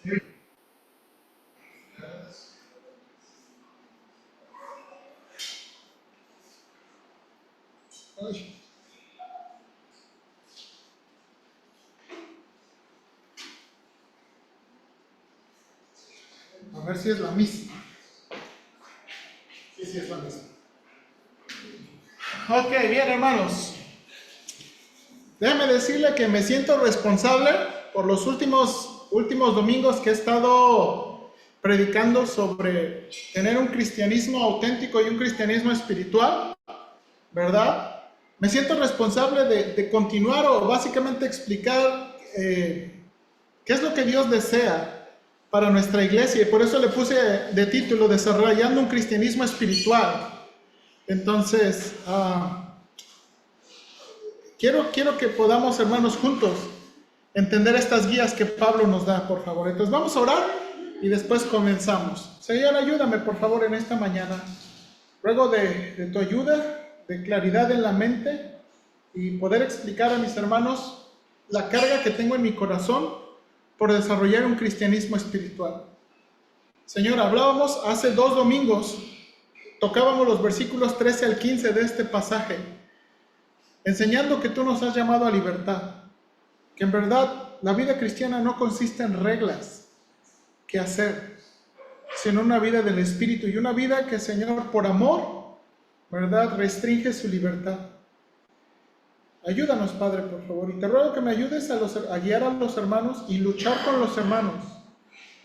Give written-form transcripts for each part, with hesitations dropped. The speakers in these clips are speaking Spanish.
Ay. A ver si es la misma. Sí, es la misma. Ok, bien, hermanos. Déjeme decirle que me siento responsable por los últimos domingos que he estado predicando sobre tener un cristianismo auténtico y un cristianismo espiritual, ¿verdad? Me siento responsable de continuar o básicamente explicar qué es lo que Dios desea para nuestra iglesia, y por eso le puse de título Desarrollando un cristianismo espiritual. Entonces, quiero que podamos, hermanos, juntos entender estas guías que Pablo nos da, por favor. Entonces vamos a orar y después comenzamos. Señor, ayúdame, por favor, en esta mañana. Ruego de tu ayuda, de claridad en la mente y poder explicar a mis hermanos la carga que tengo en mi corazón por desarrollar un cristianismo espiritual. Señor, hablábamos hace 2 domingos, tocábamos los versículos 13 al 15 de este pasaje, enseñando que tú nos has llamado a libertad, que en verdad la vida cristiana no consiste en reglas que hacer, sino una vida del Espíritu y una vida que, Señor, por amor, ¿verdad?, restringe su libertad. Ayúdanos, Padre, por favor, y te ruego que me ayudes a guiar a los hermanos y luchar con los hermanos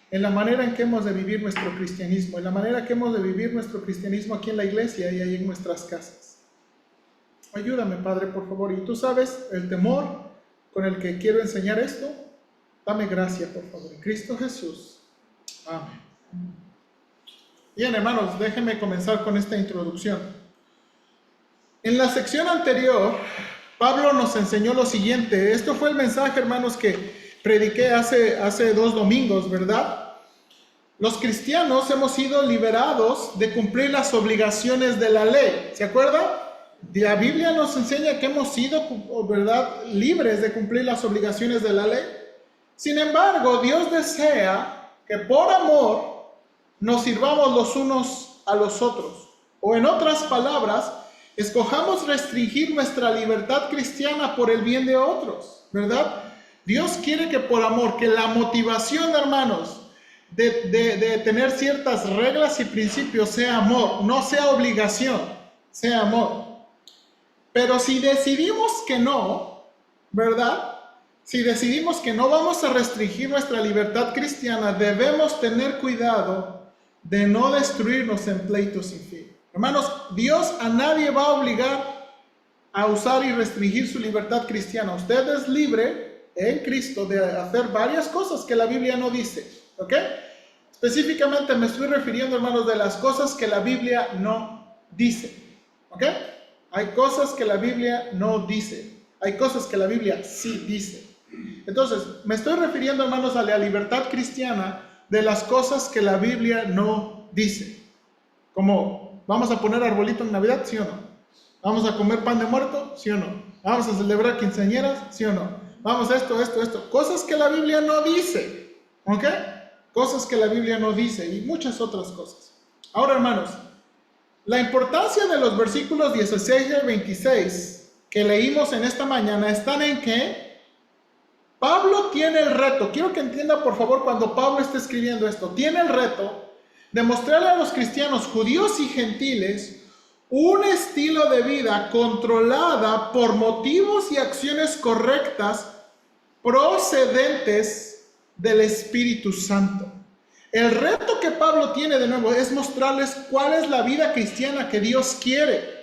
en la manera en que hemos de vivir nuestro cristianismo, en la manera que hemos de vivir nuestro cristianismo aquí en la iglesia y ahí en nuestras casas. Ayúdame, Padre, por favor, y tú sabes el temor con el que quiero enseñar esto. Dame gracia, por favor, en Cristo Jesús. Amén. Bien, hermanos, déjenme comenzar con esta introducción. En la sección anterior, Pablo nos enseñó lo siguiente. Esto fue el mensaje, hermanos, que prediqué hace 2 domingos, ¿verdad? Los cristianos hemos sido liberados de cumplir las obligaciones de la ley. ¿Se acuerdan? La Biblia nos enseña que hemos sido, ¿verdad?, libres de cumplir las obligaciones de la ley. Sin embargo, Dios desea que por amor nos sirvamos los unos a los otros. O en otras palabras, escojamos restringir nuestra libertad cristiana por el bien de otros, ¿verdad? Dios quiere que por amor, que la motivación, hermanos, de tener ciertas reglas y principios sea amor, no sea obligación, sea amor. Pero si decidimos que no, ¿verdad? Si decidimos que no vamos a restringir nuestra libertad cristiana, debemos tener cuidado de no destruirnos en pleitos sin fin. Hermanos, Dios a nadie va a obligar a usar y restringir su libertad cristiana. Usted es libre en Cristo de hacer varias cosas que la Biblia no dice, ¿ok? Específicamente me estoy refiriendo, hermanos, de las cosas que la Biblia no dice, ¿ok? Hay cosas que la Biblia no dice, hay cosas que la Biblia sí dice. Entonces, me estoy refiriendo, hermanos, a la libertad cristiana de las cosas que la Biblia no dice. Como, ¿vamos a poner arbolito en Navidad? ¿Sí o no? ¿Vamos a comer pan de muerto? ¿Sí o no? ¿Vamos a celebrar quinceañeras? ¿Sí o no? Vamos a esto. Cosas que la Biblia no dice, ¿ok? Cosas que la Biblia no dice y muchas otras cosas. Ahora, hermanos, la importancia de los versículos 16 y 26 que leímos en esta mañana están en que Pablo tiene el reto, quiero que entienda por favor cuando Pablo está escribiendo esto, tiene el reto de mostrarle a los cristianos judíos y gentiles un estilo de vida controlada por motivos y acciones correctas procedentes del Espíritu Santo. El reto que Pablo tiene de nuevo es mostrarles cuál es la vida cristiana que Dios quiere.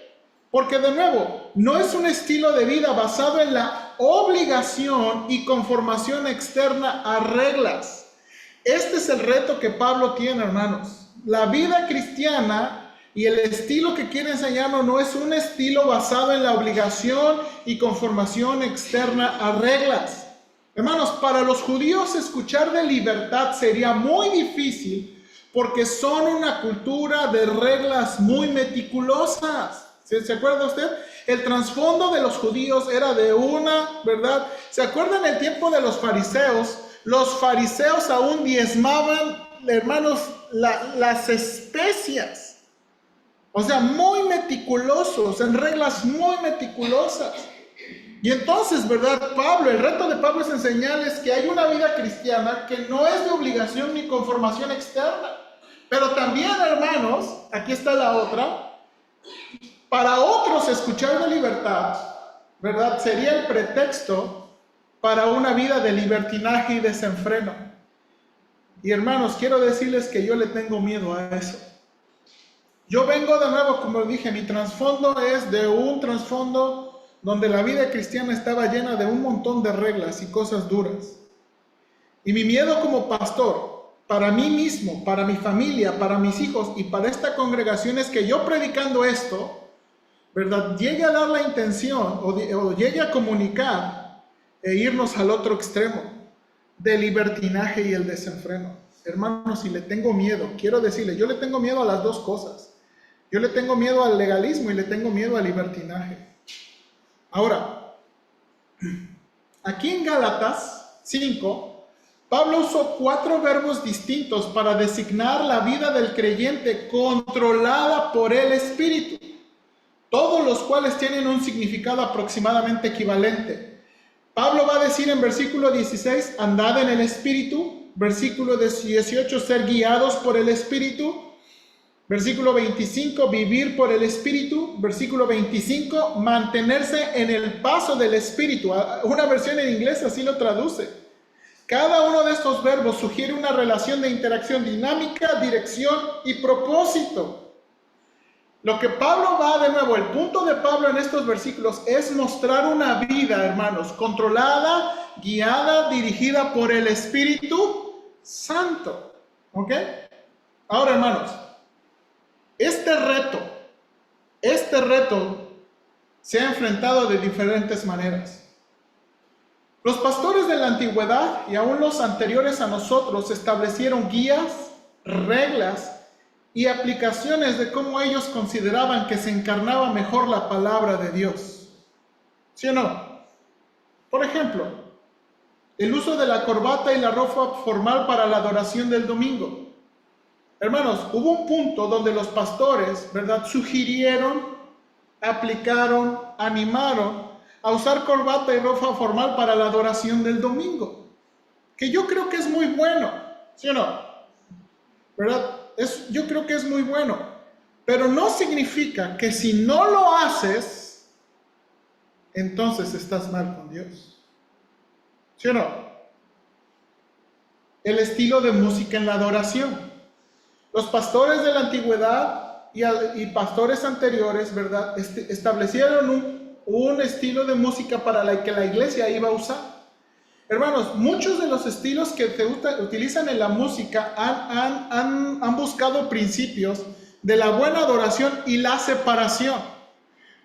Porque de nuevo, no es un estilo de vida basado en la obligación y conformación externa a reglas. Este es el reto que Pablo tiene, hermanos. La vida cristiana y el estilo que quiere enseñarnos no es un estilo basado en la obligación y conformación externa a reglas. Hermanos, para los judíos escuchar de libertad sería muy difícil porque son una cultura de reglas muy meticulosas. ¿Se acuerda usted? El trasfondo de los judíos era de una, ¿verdad? ¿Se acuerdan el tiempo de los fariseos? Los fariseos aún diezmaban, hermanos, las especias. O sea, muy meticulosos, en reglas muy meticulosas. Y entonces, ¿verdad? El reto de Pablo es enseñarles que hay una vida cristiana que no es de obligación ni conformación externa. Pero también, hermanos, aquí está la otra, para otros escuchar de libertad, ¿verdad? Sería el pretexto para una vida de libertinaje y desenfreno. Y hermanos, quiero decirles que yo le tengo miedo a eso. Yo vengo de nuevo, como dije, mi trasfondo es de un trasfondo donde la vida cristiana estaba llena de un montón de reglas y cosas duras. Y mi miedo como pastor, para mí mismo, para mi familia, para mis hijos y para esta congregación es que yo predicando esto, ¿verdad?, llegue a dar la intención o llegue a comunicar e irnos al otro extremo del libertinaje y el desenfreno. Hermanos, si le tengo miedo, quiero decirle, yo le tengo miedo a las dos cosas. Yo le tengo miedo al legalismo y le tengo miedo al libertinaje. Ahora, aquí en Gálatas 5, Pablo usó 4 verbos distintos para designar la vida del creyente controlada por el Espíritu, todos los cuales tienen un significado aproximadamente equivalente. Pablo va a decir en versículo 16, andad en el Espíritu. Versículo 18, ser guiados por el Espíritu. Versículo 25, vivir por el Espíritu. Versículo 25, mantenerse en el paso del Espíritu. Una versión en inglés así lo traduce. Cada uno de estos verbos sugiere una relación de interacción dinámica, dirección y propósito. Lo que Pablo va de nuevo, el punto de Pablo en estos versículos es mostrar una vida, hermanos, controlada, guiada, dirigida por el Espíritu Santo. ¿Ok? Ahora, hermanos, este reto se ha enfrentado de diferentes maneras. Los pastores de la antigüedad y aún los anteriores a nosotros establecieron guías, reglas y aplicaciones de cómo ellos consideraban que se encarnaba mejor la palabra de Dios. ¿Sí o no? Por ejemplo, el uso de la corbata y la ropa formal para la adoración del domingo. Hermanos, hubo un punto donde los pastores, ¿verdad?, sugirieron, aplicaron, animaron a usar corbata y ropa formal para la adoración del domingo. Que yo creo que es muy bueno, ¿sí o no? ¿Verdad? Yo creo que es muy bueno, pero no significa que si no lo haces, entonces estás mal con Dios. ¿Sí o no? El estilo de música en la adoración. Los pastores de la antigüedad y pastores anteriores, ¿verdad?, establecieron un estilo de música para la que la iglesia iba a usar. Hermanos, muchos de los estilos que se utilizan en la música han buscado principios de la buena adoración y la separación.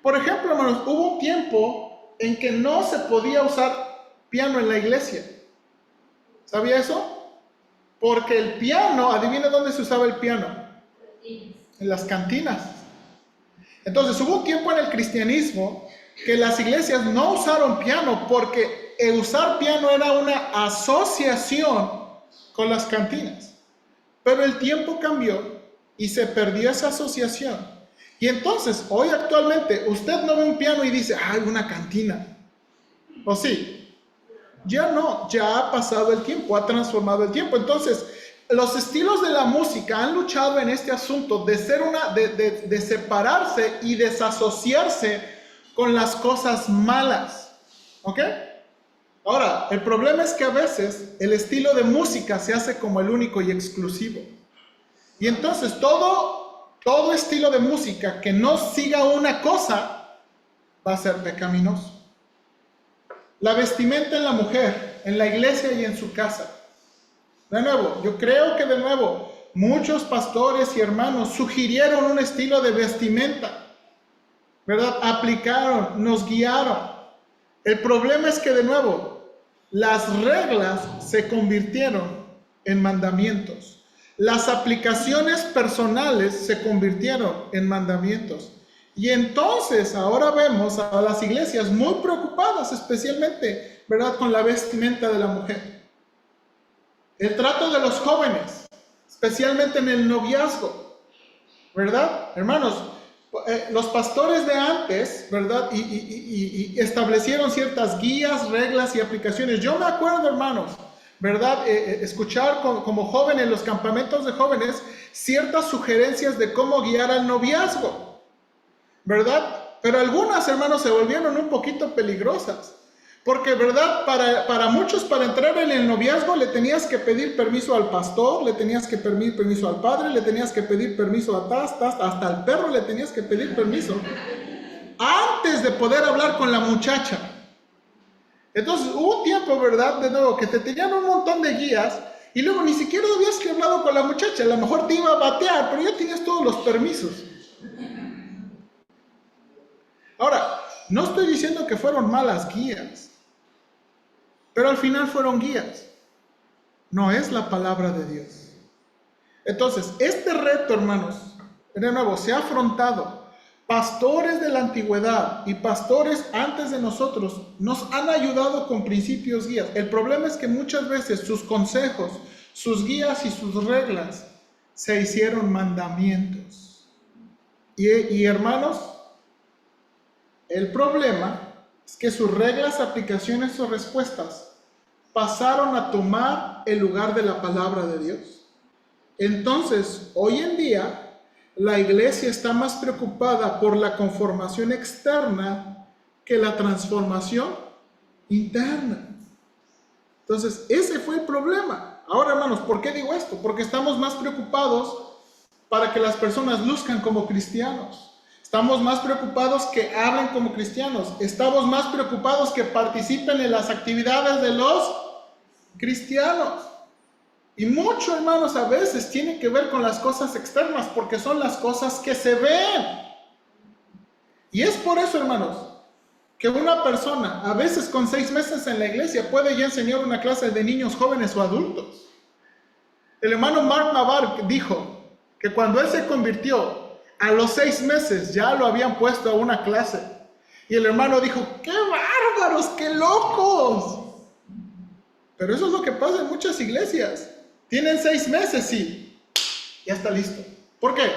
Por ejemplo, hermanos, hubo un tiempo en que no se podía usar piano en la iglesia. ¿Sabía eso? Porque el piano, adivina dónde se usaba el piano. En las cantinas. Entonces hubo un tiempo en el cristianismo que las iglesias no usaron piano porque usar piano era una asociación con las cantinas. Pero el tiempo cambió y se perdió esa asociación. Y entonces, hoy actualmente, usted no ve un piano y dice, ¡ay, una cantina! ¿O sí? Ya no, ya ha pasado el tiempo, ha transformado el tiempo. Entonces, los estilos de la música han luchado en este asunto de ser de separarse y desasociarse con las cosas malas. ¿Ok? Ahora, el problema es que a veces el estilo de música se hace como el único y exclusivo. Y entonces todo estilo de música que no siga una cosa va a ser pecaminoso. La vestimenta en la mujer, en la iglesia y en su casa. De nuevo, yo creo que muchos pastores y hermanos sugirieron un estilo de vestimenta, ¿verdad? Aplicaron, nos guiaron. El problema es que las reglas se convirtieron en mandamientos. Las aplicaciones personales se convirtieron en mandamientos. Y entonces ahora vemos a las iglesias muy preocupadas, especialmente, ¿verdad?, con la vestimenta de la mujer. El trato de los jóvenes, especialmente en el noviazgo, ¿verdad? Hermanos, los pastores de antes, ¿verdad? Y establecieron ciertas guías, reglas y aplicaciones. Yo me acuerdo, hermanos, ¿verdad? Escuchar como joven en los campamentos de jóvenes ciertas sugerencias de cómo guiar al noviazgo, ¿verdad? Pero algunas, hermanos, se volvieron un poquito peligrosas. Porque, ¿verdad? Para muchos, para entrar en el noviazgo, le tenías que pedir permiso al pastor, le tenías que pedir permiso al padre, le tenías que pedir permiso hasta al perro le tenías que pedir permiso antes de poder hablar con la muchacha. Entonces, hubo un tiempo, ¿verdad? De nuevo, que te tenían un montón de guías y luego ni siquiera habías hablado con la muchacha. A lo mejor te iba a batear, pero ya tenías todos los permisos. Ahora, no estoy diciendo que fueron malas guías, pero al final fueron guías. No es la palabra de Dios. Entonces, este reto, hermanos, de nuevo, se ha afrontado. Pastores de la antigüedad y pastores antes de nosotros nos han ayudado con principios, guías. El problema es que muchas veces sus consejos, sus guías y sus reglas se hicieron mandamientos. Y hermanos, el problema es que sus reglas, aplicaciones o respuestas pasaron a tomar el lugar de la palabra de Dios. Entonces, hoy en día, la iglesia está más preocupada por la conformación externa que la transformación interna. Entonces, ese fue el problema. Ahora, hermanos, ¿por qué digo esto? Porque estamos más preocupados para que las personas luzcan como cristianos. Estamos más preocupados que hablen como cristianos. Estamos más preocupados que participen en las actividades de los cristianos. Y mucho, hermanos, a veces tiene que ver con las cosas externas, porque son las cosas que se ven. Y es por eso, hermanos, que una persona, a veces con 6 meses en la iglesia, puede ya enseñar una clase de niños, jóvenes o adultos. El hermano Mark Navarre dijo que cuando él se convirtió, a los 6 meses ya lo habían puesto a una clase. Y el hermano dijo, ¡qué bárbaros, qué locos! Pero eso es lo que pasa en muchas iglesias. Tienen 6 meses, sí, ya está listo. ¿Por qué?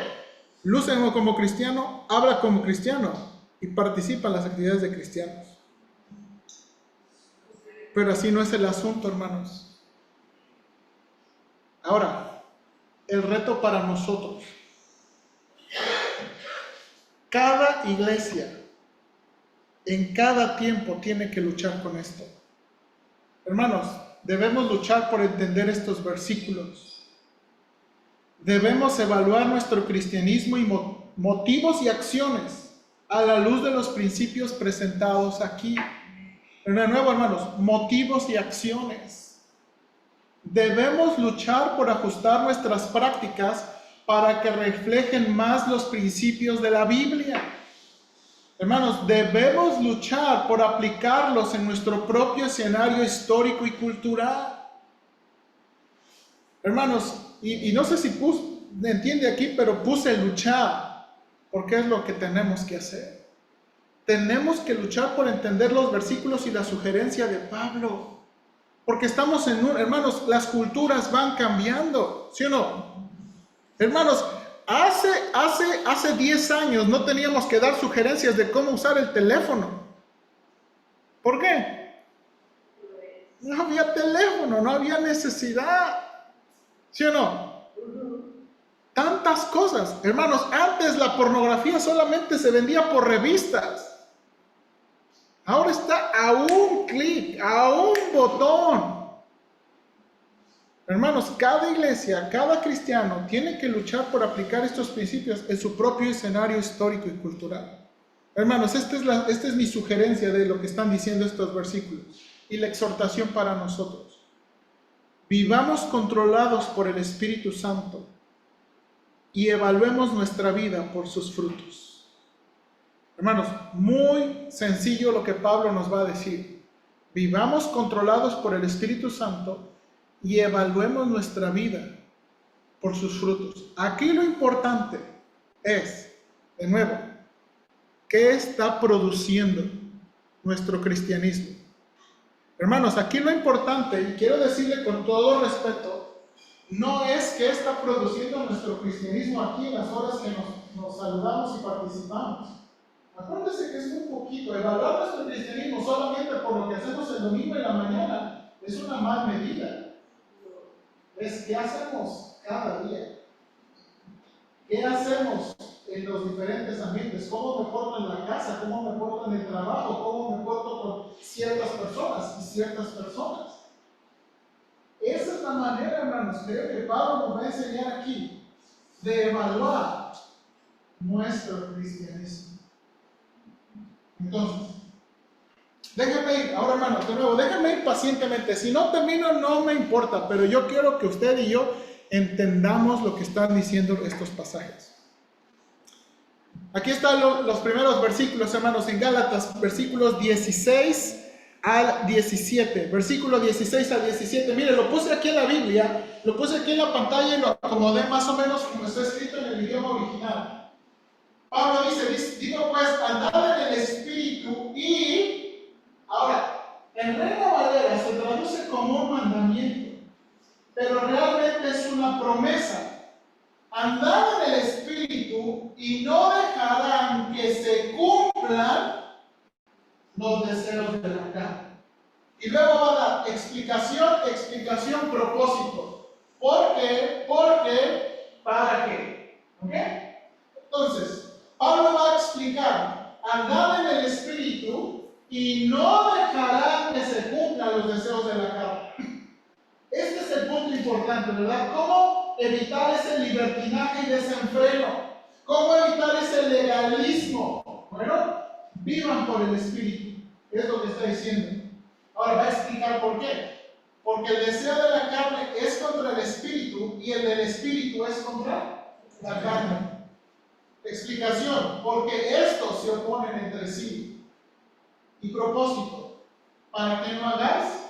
Lucen como cristiano, habla como cristiano y participa en las actividades de cristianos. Pero así no es el asunto, hermanos. Ahora, el reto para nosotros. Cada iglesia, en cada tiempo, tiene que luchar con esto. Hermanos, debemos luchar por entender estos versículos. Debemos evaluar nuestro cristianismo y motivos y acciones a la luz de los principios presentados aquí. De nuevo, hermanos, motivos y acciones. Debemos luchar por ajustar nuestras prácticas para que reflejen más los principios de la Biblia. Hermanos, debemos luchar por aplicarlos en nuestro propio escenario histórico y cultural. Hermanos, y no sé si me entiende aquí, pero puse luchar, porque es lo que tenemos que hacer. Tenemos que luchar por entender los versículos y la sugerencia de Pablo, porque estamos hermanos, las culturas van cambiando, ¿sí o no? Hermanos, hace 10 años no teníamos que dar sugerencias de cómo usar el teléfono. ¿Por qué? No había teléfono, no había necesidad. ¿Sí o no? Tantas cosas. Hermanos, antes la pornografía solamente se vendía por revistas. Ahora está a un clic, a un botón. Hermanos, cada iglesia, cada cristiano tiene que luchar por aplicar estos principios en su propio escenario histórico y cultural. Hermanos, esta es mi sugerencia de lo que están diciendo estos versículos y la exhortación para nosotros. Vivamos controlados por el Espíritu Santo y evaluemos nuestra vida por sus frutos. Hermanos, muy sencillo lo que Pablo nos va a decir. Vivamos controlados por el Espíritu Santo y evaluemos nuestra vida por sus frutos. Aquí lo importante es, de nuevo, ¿qué está produciendo nuestro cristianismo? Hermanos, aquí lo importante, y quiero decirle con todo respeto, no es qué está produciendo nuestro cristianismo aquí en las horas que nos saludamos y participamos. Acuérdense que es muy poquito. Evaluar nuestro cristianismo solamente por lo que hacemos el domingo en la mañana es una mal medida. Es qué hacemos cada día. ¿Qué hacemos en los diferentes ambientes? ¿Cómo me porto en la casa? ¿Cómo me porto en el trabajo? ¿Cómo me porto con ciertas personas y ciertas personas? Esa es la manera, hermanos, creo que Pablo nos va a enseñar aquí de evaluar nuestro cristianismo. Entonces, déjenme ir, ahora hermanos, de nuevo, déjenme ir pacientemente. Si no termino, no me importa, pero yo quiero que usted y yo entendamos lo que están diciendo estos pasajes. Aquí están los primeros versículos, hermanos, en Gálatas, versículos 16 al 17, versículo 16 al 17. Mire, lo puse aquí en la Biblia, lo puse aquí en la pantalla y lo acomodé más o menos como está escrito en el idioma original. Pablo dice, digo pues, andad en el Espíritu y... Ahora, en Reina Valera se traduce como un mandamiento, pero realmente es una promesa. Andad en el Espíritu y no dejarán que se cumplan los deseos de la carne. Y luego va a dar explicación, propósito. ¿Por qué? ¿Para qué? ¿Ok? Entonces, Pablo va a explicar, andad en el Espíritu y no dejarán que se cumplan los deseos de la carne. Este es el punto importante, ¿verdad? ¿Cómo evitar ese libertinaje y desenfreno? ¿Cómo evitar ese legalismo? Bueno, vivan por el Espíritu, es lo que está diciendo. Ahora va a explicar por qué. Porque el deseo de la carne es contra el Espíritu y el del Espíritu es contra la carne. Explicación, porque estos se oponen entre sí. Y propósito, para que no hagas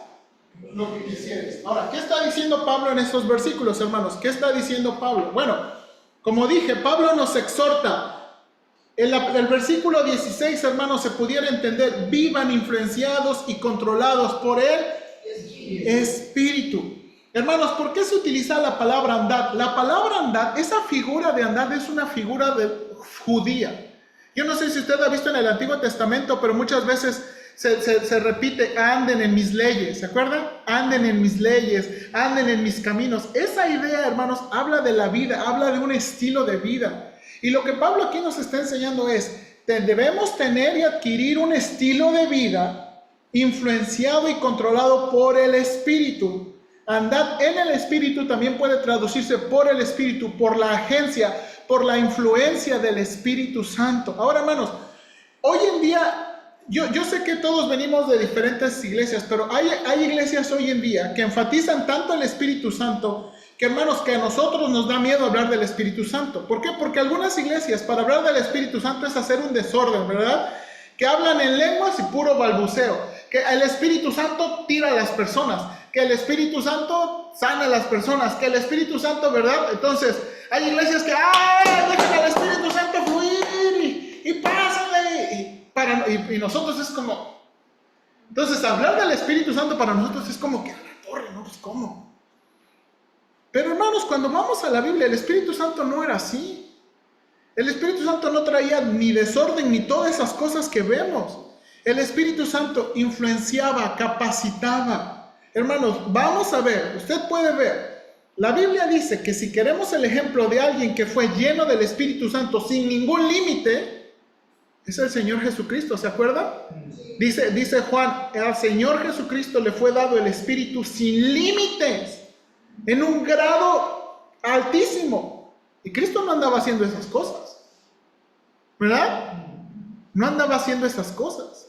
lo que quisieres. Ahora, ¿qué está diciendo Pablo en estos versículos, hermanos? ¿Qué está diciendo Pablo? Bueno, como dije, Pablo nos exhorta. El versículo 16, hermanos, se pudiera entender, vivan influenciados y controlados por el Espíritu. Hermanos, ¿por qué se utiliza la palabra andad? La palabra andad, esa figura de andad es una figura judía. Yo no sé si usted ha visto en el Antiguo Testamento, pero muchas veces se repite, anden en mis leyes, ¿se acuerdan? Anden en mis leyes, anden en mis caminos. Esa idea, hermanos, habla de la vida, habla de un estilo de vida. Y lo que Pablo aquí nos está enseñando es, debemos tener y adquirir un estilo de vida influenciado y controlado por el Espíritu. Andad en el Espíritu también puede traducirse por el Espíritu, por la agencia, por la influencia del Espíritu Santo. Ahora, hermanos, hoy en día, yo sé que todos venimos de diferentes iglesias, pero hay iglesias hoy en día que enfatizan tanto el Espíritu Santo que, hermanos, que a nosotros nos da miedo hablar del Espíritu Santo. ¿Por qué? Porque algunas iglesias, para hablar del Espíritu Santo es hacer un desorden, ¿verdad? Que hablan en lenguas y puro balbuceo. Que el Espíritu Santo tira a las personas. Que el Espíritu Santo sana a las personas. Que el Espíritu Santo, ¿verdad? Entonces, hay iglesias que, dejan al Espíritu Santo fluir y pásale. Y nosotros es como... Entonces, hablar del Espíritu Santo para nosotros es como que, a la torre, ¿no? Pues, ¿cómo? Pero hermanos, cuando vamos a la Biblia, el Espíritu Santo no era así. El Espíritu Santo no traía ni desorden ni todas esas cosas que vemos. El Espíritu Santo influenciaba, capacitaba. Hermanos, vamos a ver, usted puede ver. La Biblia dice que si queremos el ejemplo de alguien que fue lleno del Espíritu Santo sin ningún límite, es el Señor Jesucristo, ¿se acuerdan? Dice Juan, al Señor Jesucristo le fue dado el Espíritu sin límites. En un grado altísimo. Y Cristo no andaba haciendo esas cosas, ¿verdad? No andaba haciendo esas cosas.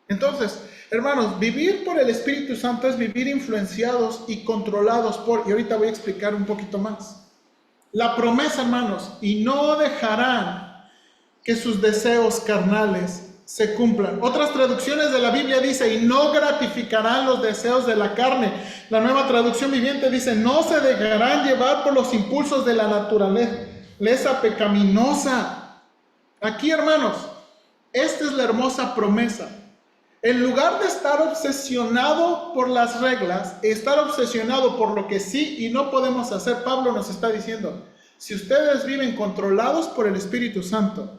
Entonces, hermanos, vivir por el Espíritu Santo es vivir influenciados y controlados por, y ahorita voy a explicar un poquito más. La promesa, hermanos, y no dejarán que sus deseos carnales se cumplan. Otras traducciones de la Biblia dice, y no gratificarán los deseos de la carne. La Nueva Traducción Viviente dice, no se dejarán llevar por los impulsos de la naturaleza pecaminosa. Aquí, hermanos, esta es la hermosa promesa. En lugar de estar obsesionado por las reglas, estar obsesionado por lo que sí y no podemos hacer, Pablo nos está diciendo, si ustedes viven controlados por el Espíritu Santo,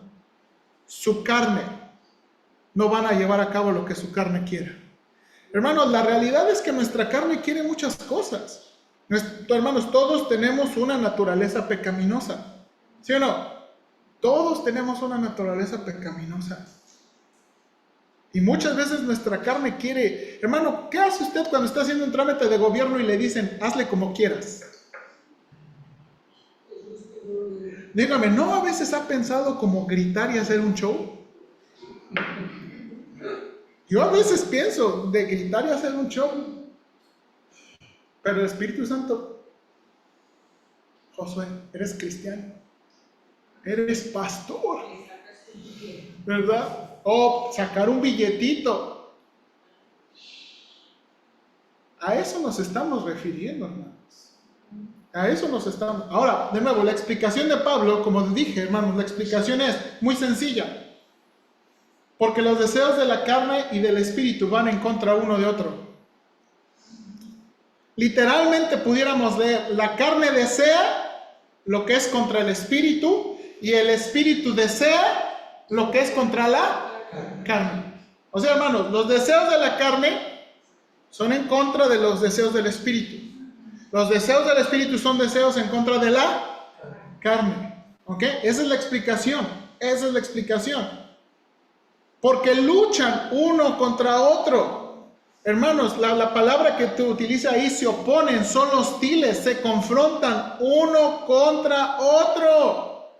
su carne, no van a llevar a cabo lo que su carne quiera. Hermanos, la realidad es que nuestra carne quiere muchas cosas. Hermanos, todos tenemos una naturaleza pecaminosa, ¿sí o no? Todos tenemos una naturaleza pecaminosa. Y muchas veces nuestra carne quiere, hermano, ¿qué hace usted cuando está haciendo un trámite de gobierno y le dicen, hazle como quieras? Dígame, ¿no a veces ha pensado como gritar y hacer un show? Yo a veces pienso de gritar y hacer un show, pero el Espíritu Santo, Josué, eres cristiano, eres pastor, ¿verdad? O sacar un billetito. A eso nos estamos refiriendo, hermanos. A eso nos estamos. Ahora, de nuevo, la explicación de Pablo, como dije, hermanos, la explicación es muy sencilla. Porque los deseos de la carne y del espíritu van en contra uno de otro. Literalmente pudiéramos leer, la carne desea lo que es contra el espíritu y el espíritu desea lo que es contra la carne. O sea, hermanos, los deseos de la carne son en contra de los deseos del espíritu. Los deseos del espíritu son deseos en contra de la carne. ¿Ok? Esa es la explicación. Esa es la explicación. Porque luchan uno contra otro. Hermanos, la palabra que tú utilizas ahí, se oponen, son hostiles, se confrontan uno contra otro.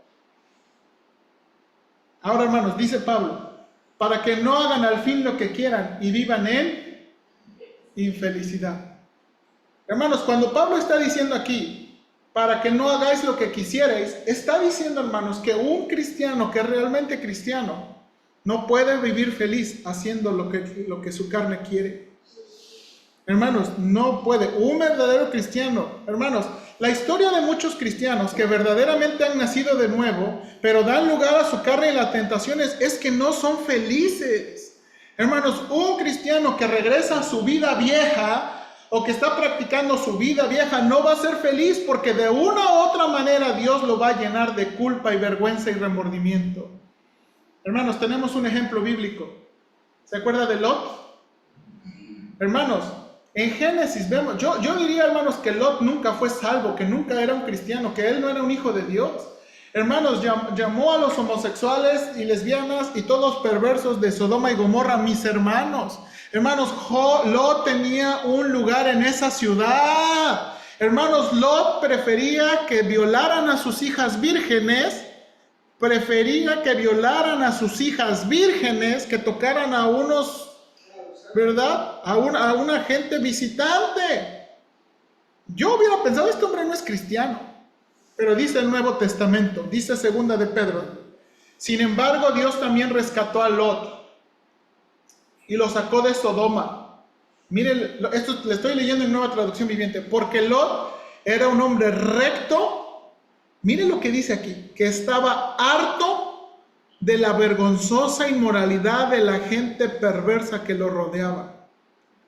Ahora, hermanos, dice Pablo, para que no hagan al fin lo que quieran y vivan en infelicidad. Hermanos, cuando Pablo está diciendo aquí, para que no hagáis lo que quisierais, está diciendo, hermanos, que un cristiano que es realmente cristiano no puede vivir feliz haciendo lo que su carne quiere. Hermanos, no puede. Un verdadero cristiano, hermanos, la historia de muchos cristianos que verdaderamente han nacido de nuevo, pero dan lugar a su carne y las tentaciones, es que no son felices. Hermanos, un cristiano que regresa a su vida vieja o que está practicando su vida vieja no va a ser feliz, porque de una u otra manera Dios lo va a llenar de culpa y vergüenza y remordimiento. Hermanos, tenemos un ejemplo bíblico. ¿Se acuerda de Lot? Hermanos, en Génesis vemos, yo diría, hermanos, que Lot nunca fue salvo, que nunca era un cristiano, que él no era un hijo de Dios. Hermanos, llamó a los homosexuales y lesbianas y todos perversos de Sodoma y Gomorra mis hermanos. Hermanos, Lot tenía un lugar en esa ciudad. Hermanos, Lot prefería que violaran a sus hijas vírgenes. Prefería que violaran a sus hijas vírgenes, que tocaran a unos, ¿verdad? A una gente visitante. Yo hubiera pensado, este hombre no es cristiano. Pero dice el Nuevo Testamento, dice segunda de Pedro. Sin embargo, Dios también rescató a Lot y lo sacó de Sodoma. Miren, esto le estoy leyendo en Nueva Traducción Viviente. Porque Lot era un hombre recto. Miren lo que dice aquí, que estaba harto de la vergonzosa inmoralidad de la gente perversa que lo rodeaba.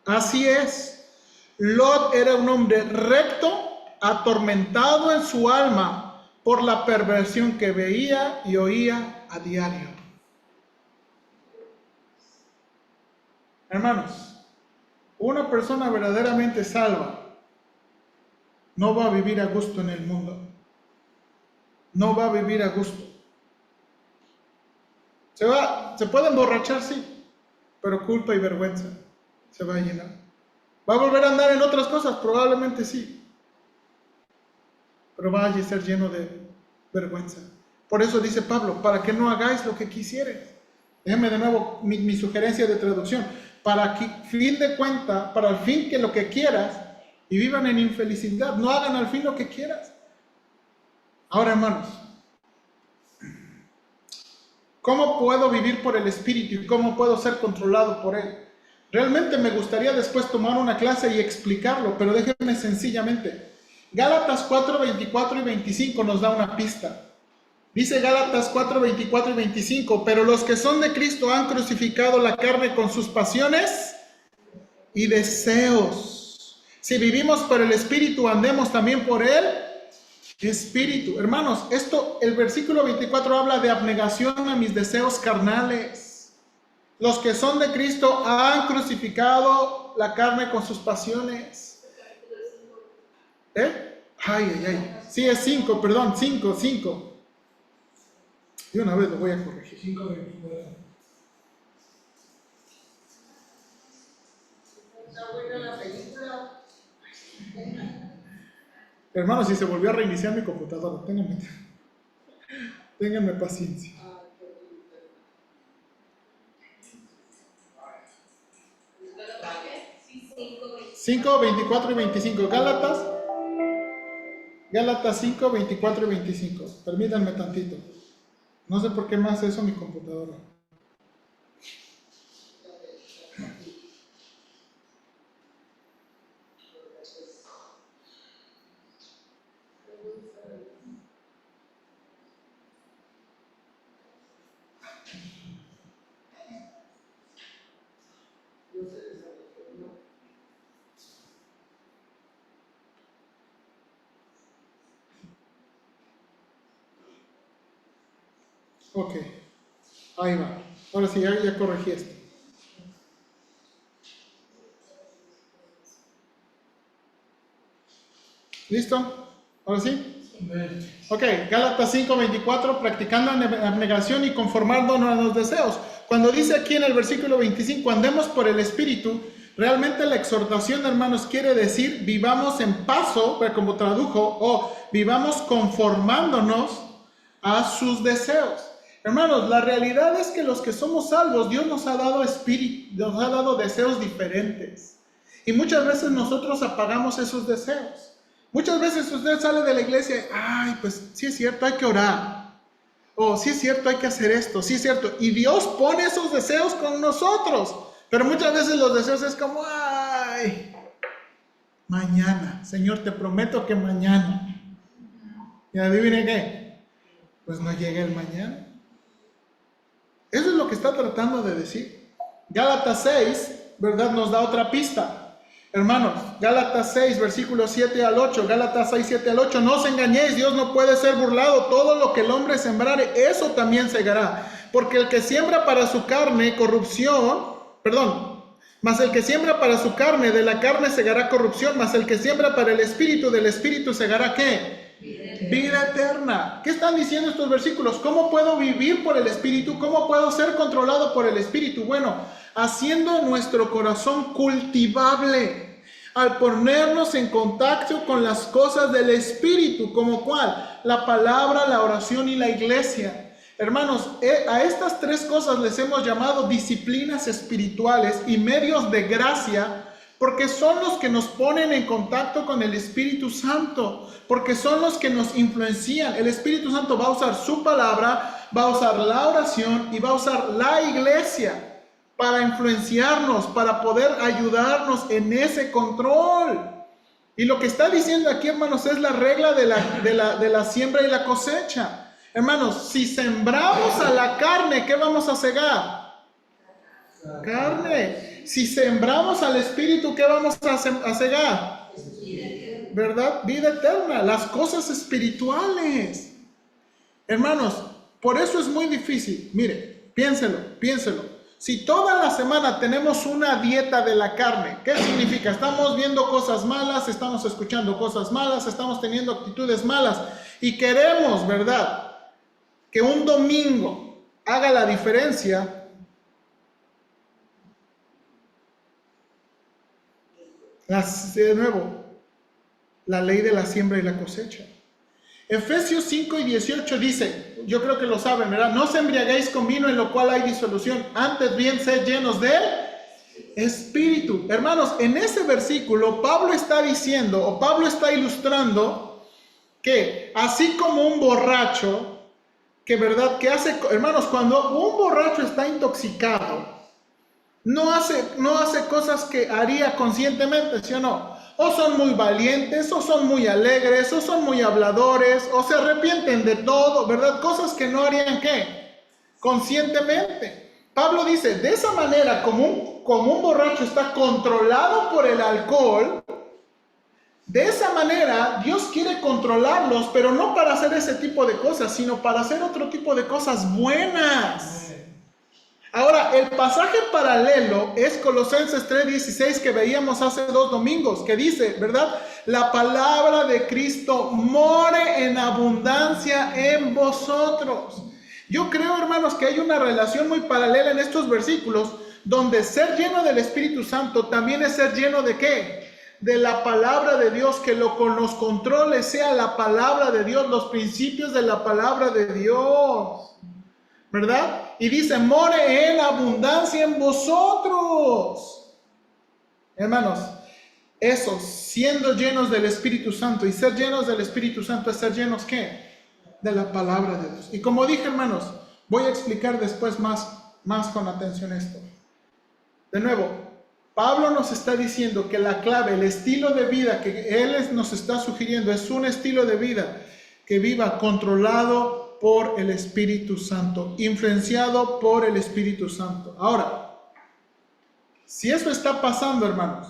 Así es, Lot era un hombre recto, atormentado en su alma por la perversión que veía y oía a diario. Hermanos, una persona verdaderamente salva no va a vivir a gusto en el mundo. No va a vivir a gusto. Se puede emborrachar, sí, pero culpa y vergüenza se va a llenar. ¿Va a volver a andar en otras cosas? Probablemente sí, pero va a ser lleno de vergüenza. Por eso dice Pablo, para que no hagáis lo que quisierais. Déjenme de nuevo mi sugerencia de traducción. Para que, fin de cuenta, para el fin que lo que quieras y vivan en infelicidad, no hagan al fin lo que quieras. Ahora, hermanos, ¿cómo puedo vivir por el Espíritu y cómo puedo ser controlado por Él? Realmente me gustaría después tomar una clase y explicarlo, pero déjenme sencillamente. Gálatas 4, 24 y 25 nos da una pista. Dice Gálatas 4, 24 y 25, pero los que son de Cristo han crucificado la carne con sus pasiones y deseos. Si vivimos por el Espíritu, andemos también por el Espíritu. Hermanos, el versículo 24 habla de abnegación a mis deseos carnales. Los que son de Cristo han crucificado la carne con sus pasiones. Sí, es 5, perdón, 5. De una vez lo voy a corregir. 5:24. Está buena la película. Hermanos, si se volvió a reiniciar mi computadora, ténganme paciencia. 5, 24 y 25. Gálatas 5, 24 y 25. Permítanme tantito. No sé por qué me hace eso mi computadora. Ok, ahí va. Ahora sí, ya corregí esto. ¿Listo? ¿Ahora sí? Ok, Gálatas 5:24, practicando abnegación y conformándonos a los deseos. Cuando dice aquí en el versículo 25, andemos por el Espíritu, realmente la exhortación, hermanos, quiere decir vivamos en paso, como tradujo, o vivamos conformándonos a sus deseos. Hermanos, la realidad es que los que somos salvos, Dios nos ha dado espíritu, nos ha dado deseos diferentes. Y muchas veces nosotros apagamos esos deseos. Muchas veces usted sale de la iglesia, pues sí es cierto, hay que orar. O sí es cierto, hay que hacer esto, sí es cierto. Y Dios pone esos deseos con nosotros. Pero muchas veces los deseos es como, mañana, Señor, te prometo que mañana. Y adivine qué, pues no llega el mañana. Eso es lo que está tratando de decir. Gálatas 6, ¿verdad? Nos da otra pista. Hermanos, Gálatas 6, versículos 7 al 8. Gálatas 6, 7 al 8. No os engañéis, Dios no puede ser burlado. Todo lo que el hombre sembrare, eso también segará. Porque el que siembra para su carne mas el que siembra para su carne, de la carne segará corrupción. Mas el que siembra para el Espíritu, del Espíritu segará ¿qué? Vida eterna. ¿Qué están diciendo estos versículos? ¿Cómo puedo vivir por el Espíritu? ¿Cómo puedo ser controlado por el Espíritu? Bueno, haciendo nuestro corazón cultivable, al ponernos en contacto con las cosas del Espíritu, como cuál, la palabra, la oración y la iglesia. Hermanos, a estas tres cosas les hemos llamado disciplinas espirituales y medios de gracia, porque son los que nos ponen en contacto con el Espíritu Santo, porque son los que nos influencian. El Espíritu Santo va a usar su palabra, va a usar la oración y va a usar la iglesia para influenciarnos, para poder ayudarnos en ese control. Y lo que está diciendo aquí, hermanos, es la regla de la siembra y la cosecha. Hermanos, si sembramos a la carne, ¿qué vamos a cegar? Carne. Si sembramos al Espíritu, ¿qué vamos a cegar? ¿Verdad? Vida eterna, las cosas espirituales. Hermanos, por eso es muy difícil. Mire, piénselo. Si toda la semana tenemos una dieta de la carne, ¿qué significa? Estamos viendo cosas malas, estamos escuchando cosas malas, estamos teniendo actitudes malas y queremos, ¿verdad?, que un domingo haga la diferencia. De nuevo, la ley de la siembra y la cosecha. Efesios 5 y 18 dice, yo creo que lo saben, ¿verdad? No os embriaguéis con vino en lo cual hay disolución, antes bien sed llenos del Espíritu. Hermanos, en ese versículo Pablo está diciendo, o Pablo está ilustrando, que así como un borracho, que verdad, que hace, hermanos, cuando un borracho está intoxicado, no hace cosas que haría conscientemente, ¿sí o no? o son muy valientes, o son muy alegres, o son muy habladores, o se arrepienten de todo, ¿verdad? Cosas que no harían, ¿qué? Conscientemente. Pablo dice, de esa manera, como un borracho está controlado por el alcohol, de esa manera Dios quiere controlarlos, pero no para hacer ese tipo de cosas, sino para hacer otro tipo de cosas buenas. Ahora, el pasaje paralelo es Colosenses 3:16 que veíamos hace 2 domingos, que dice, ¿verdad? La palabra de Cristo more en abundancia en vosotros. Yo creo, hermanos, que hay una relación muy paralela en estos versículos, donde ser lleno del Espíritu Santo también es ser lleno de ¿qué? De la palabra de Dios, que lo que nos controle sea la palabra de Dios, los principios de la palabra de Dios, ¿verdad? Y dice, more en abundancia en vosotros. Hermanos, eso, siendo llenos del Espíritu Santo, y ser llenos del Espíritu Santo es ser llenos, ¿qué? De la palabra de Dios. Y como dije, hermanos, voy a explicar después más con atención esto. De nuevo, Pablo nos está diciendo que la clave, el estilo de vida que él nos está sugiriendo es un estilo de vida que viva controlado por el Espíritu Santo, influenciado por el Espíritu Santo. Ahora, si eso está pasando, hermanos,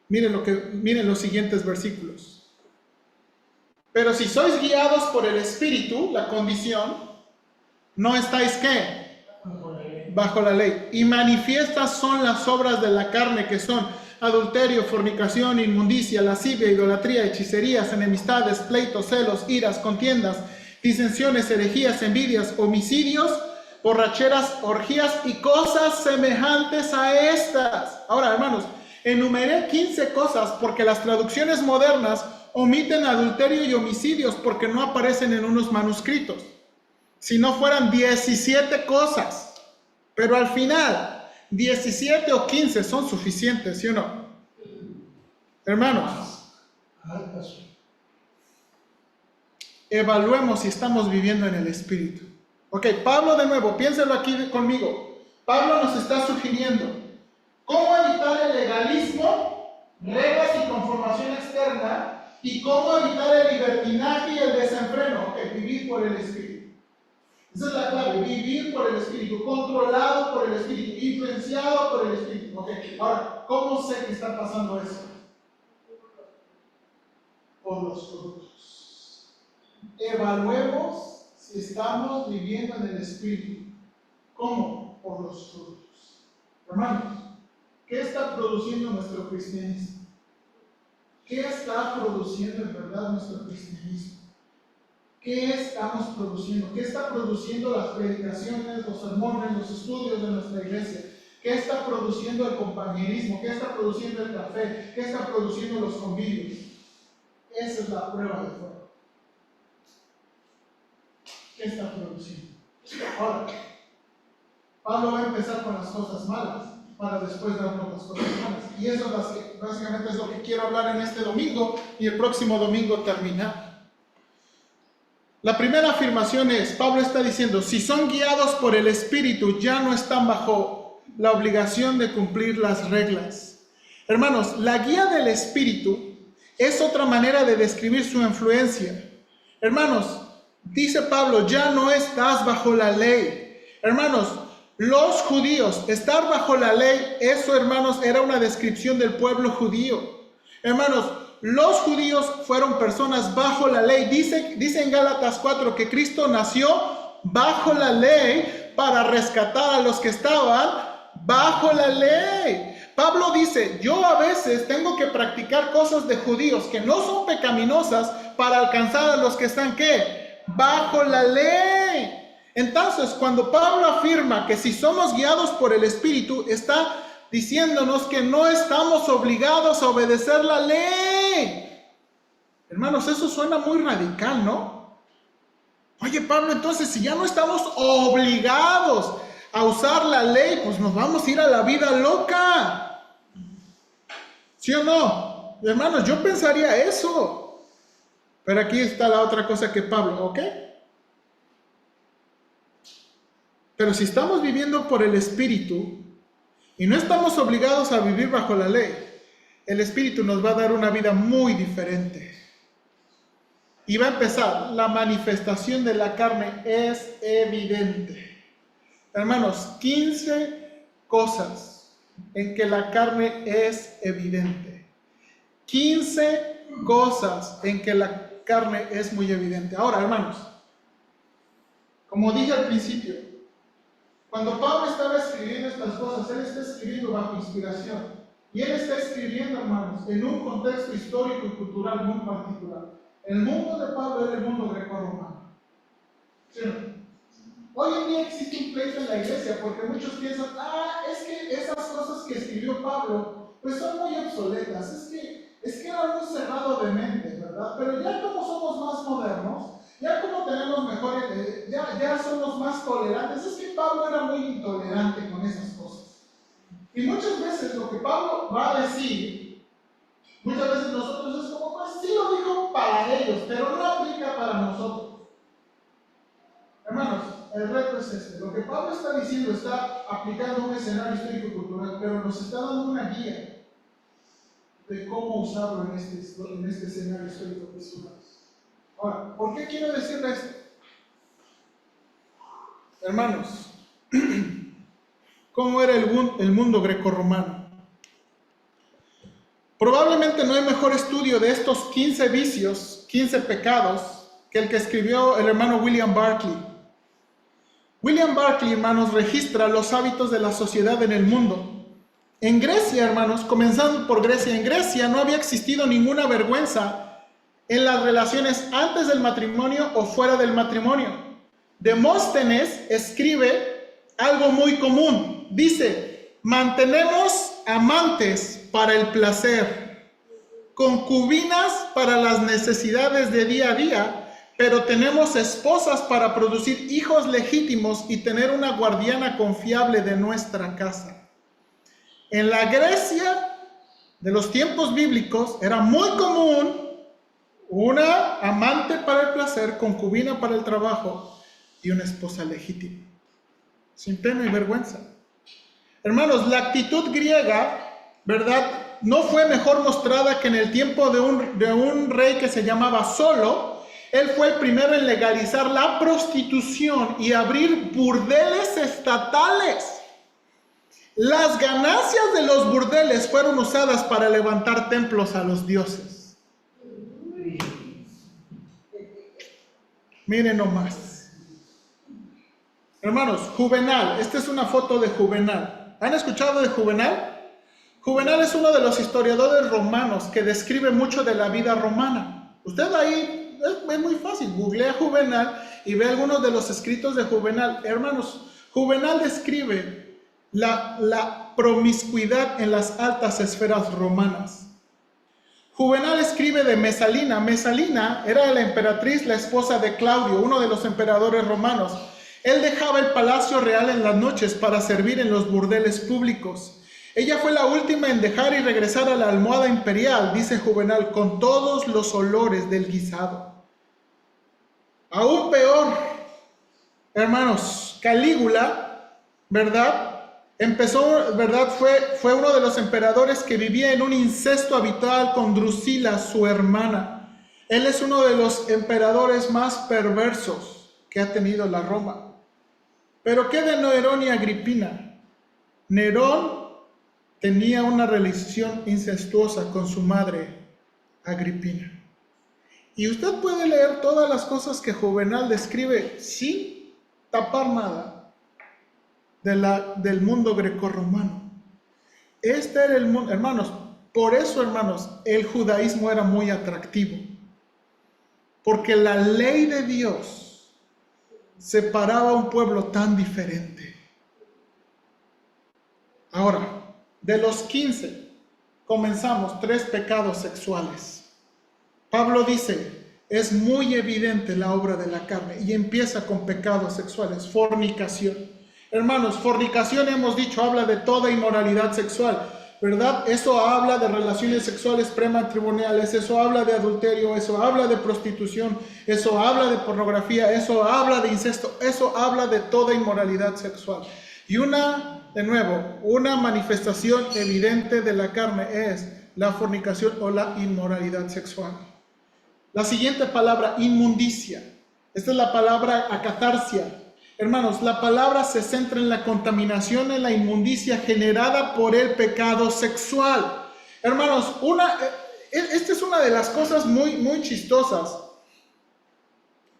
miren los siguientes versículos. Pero si sois guiados por el Espíritu, la condición, no estáis ¿qué? Bajo la ley. Y manifiestas son las obras de la carne, que son adulterio, fornicación, inmundicia, lascivia, idolatría, hechicerías, enemistades, pleitos, celos, iras, contiendas, disensiones, herejías, envidias, homicidios, borracheras, orgías y cosas semejantes a estas. Ahora, hermanos, enumeré 15 cosas porque las traducciones modernas omiten adulterio y homicidios porque no aparecen en unos manuscritos. Si no fueran 17 cosas. Pero al final, 17 o 15 son suficientes, ¿sí o no? Hermanos, evaluemos si estamos viviendo en el Espíritu. Ok, Pablo de nuevo, piénselo aquí conmigo. Pablo nos está sugiriendo cómo evitar el legalismo, reglas y conformación externa, y cómo evitar el libertinaje y el desenfreno. Ok, vivir por el Espíritu. Esa es la clave, vivir por el Espíritu, controlado por el Espíritu, influenciado por el Espíritu. Ok, ahora, ¿cómo sé que está pasando eso? Por los frutos. Evaluemos si estamos viviendo en el Espíritu. ¿Cómo? Por los frutos. Hermanos, ¿qué está produciendo nuestro cristianismo? ¿Qué está produciendo en verdad nuestro cristianismo? ¿Qué estamos produciendo? ¿Qué está produciendo las predicaciones, los sermones, los estudios de nuestra iglesia? ¿Qué está produciendo el compañerismo? ¿Qué está produciendo el café? ¿Qué está produciendo los convivios? Esa es la prueba de fuego. ¿Qué está produciendo? Ahora, Pablo va a empezar con las cosas malas para después darnos las cosas buenas. Y eso básicamente es lo que quiero hablar en este domingo y el próximo domingo terminar. La primera afirmación es, Pablo está diciendo, si son guiados por el Espíritu, ya no están bajo la obligación de cumplir las reglas. Hermanos, la guía del Espíritu es otra manera de describir su influencia. Hermanos, dice Pablo, ya no estás bajo la ley. Hermanos, los judíos, estar bajo la ley, eso, hermanos, era una descripción del pueblo judío. Hermanos, los judíos fueron personas bajo la ley. Dice en Gálatas 4 que Cristo nació bajo la ley para rescatar a los que estaban bajo la ley. Pablo dice, yo a veces tengo que practicar cosas de judíos que no son pecaminosas para alcanzar a los que están, ¿qué? Bajo la ley. Entonces, cuando Pablo afirma que si somos guiados por el Espíritu, está diciéndonos que no estamos obligados a obedecer la ley. Hermanos, eso suena muy radical, ¿no? Oye, Pablo, entonces si ya no estamos obligados a usar la ley, pues nos vamos a ir a la vida loca. ¿Sí o no? Hermanos, yo pensaría eso. Pero aquí está la otra cosa que Pablo, ¿ok? Pero si estamos viviendo por el Espíritu, y no estamos obligados a vivir bajo la ley, el Espíritu nos va a dar una vida muy diferente. Y va a empezar, la manifestación de la carne es evidente. Hermanos, 15 cosas en que la carne es evidente. 15 cosas en que la carne es muy evidente. Ahora, hermanos, como dije al principio, cuando Pablo estaba escribiendo estas cosas, él está escribiendo bajo inspiración. Y él está escribiendo, hermanos, en un contexto histórico y cultural muy particular. El mundo de Pablo era el mundo greco-romano. ¿Sí o no? Hoy en día existe un pleito en la iglesia porque muchos piensan, es que esas cosas que escribió Pablo, pues son muy obsoletas. Es que era muy cerrado de mente, ¿verdad? Pero ya como somos más modernos, ya como tenemos mejores, ya somos más tolerantes. Es que Pablo era muy intolerante con esas cosas. Y muchas veces lo que Pablo va a decir, muchas veces nosotros es como, pues sí lo dijo para ellos, pero no aplica para nosotros. Hermanos, el reto es este. Lo que Pablo está diciendo está aplicando un escenario histórico-cultural, pero nos está dando una guía de cómo usarlo en este escenario histórico-cultural. Ahora, ¿por qué quiero decirle esto? Hermanos, ¿cómo era el mundo grecorromano? Probablemente no hay mejor estudio de estos 15 vicios, 15 pecados, que el que escribió el hermano William Barclay. William Barclay, hermanos, registra los hábitos de la sociedad en el mundo. En Grecia, hermanos, comenzando por Grecia, en Grecia no había existido ninguna vergüenza en las relaciones antes del matrimonio o fuera del matrimonio. Demóstenes escribe algo muy común. Dice, mantenemos amantes para el placer, concubinas para las necesidades de día a día, pero tenemos esposas para producir hijos legítimos y tener una guardiana confiable de nuestra casa. En la Grecia de los tiempos bíblicos era muy común una amante para el placer, concubina para el trabajo y una esposa legítima, sin pena y vergüenza. Hermanos, la actitud griega, ¿verdad?, no fue mejor mostrada que en el tiempo de un rey que se llamaba Solo. Él fue el primero en legalizar la prostitución y abrir burdeles estatales. Las ganancias de los burdeles fueron usadas para levantar templos a los dioses. Miren nomás. Hermanos, Juvenal, esta es una foto de Juvenal. ¿Han escuchado de Juvenal? Juvenal es uno de los historiadores romanos que describe mucho de la vida romana. Usted ahí, es muy fácil, googlea Juvenal y ve algunos de los escritos de Juvenal. Hermanos, Juvenal describe la promiscuidad en las altas esferas romanas. Juvenal escribe de Mesalina. Mesalina era la emperatriz, la esposa de Claudio, uno de los emperadores romanos. Él dejaba el palacio real en las noches para servir en los burdeles públicos. Ella fue la última en dejar y regresar a la almohada imperial, dice Juvenal, con todos los olores del guisado. Aún peor, hermanos, Calígula, ¿verdad? Fue uno de los emperadores que vivía en un incesto habitual con Drusila, su hermana. Él es uno de los emperadores más perversos que ha tenido la Roma. Pero ¿qué de Nerón y Agripina? Nerón tenía una relación incestuosa con su madre, Agripina. Y usted puede leer todas las cosas que Juvenal describe sin tapar nada del mundo grecorromano. Este era el mundo, hermanos. Por eso, hermanos, el judaísmo era muy atractivo. Porque la ley de Dios separaba a un pueblo tan diferente. Ahora, de los 15, comenzamos 3 pecados sexuales. Pablo dice, es muy evidente la obra de la carne y empieza con pecados sexuales, fornicación. Hermanos, fornicación hemos dicho, habla de toda inmoralidad sexual, ¿verdad? Eso habla de relaciones sexuales prematrimoniales, eso habla de adulterio, eso habla de prostitución, eso habla de pornografía, eso habla de incesto, eso habla de toda inmoralidad sexual. Y una manifestación evidente de la carne es la fornicación o la inmoralidad sexual. La siguiente palabra, inmundicia. Esta es la palabra acatarsia. Hermanos, la palabra se centra en la contaminación, en la inmundicia generada por el pecado sexual. Hermanos, esta es una de las cosas muy chistosas.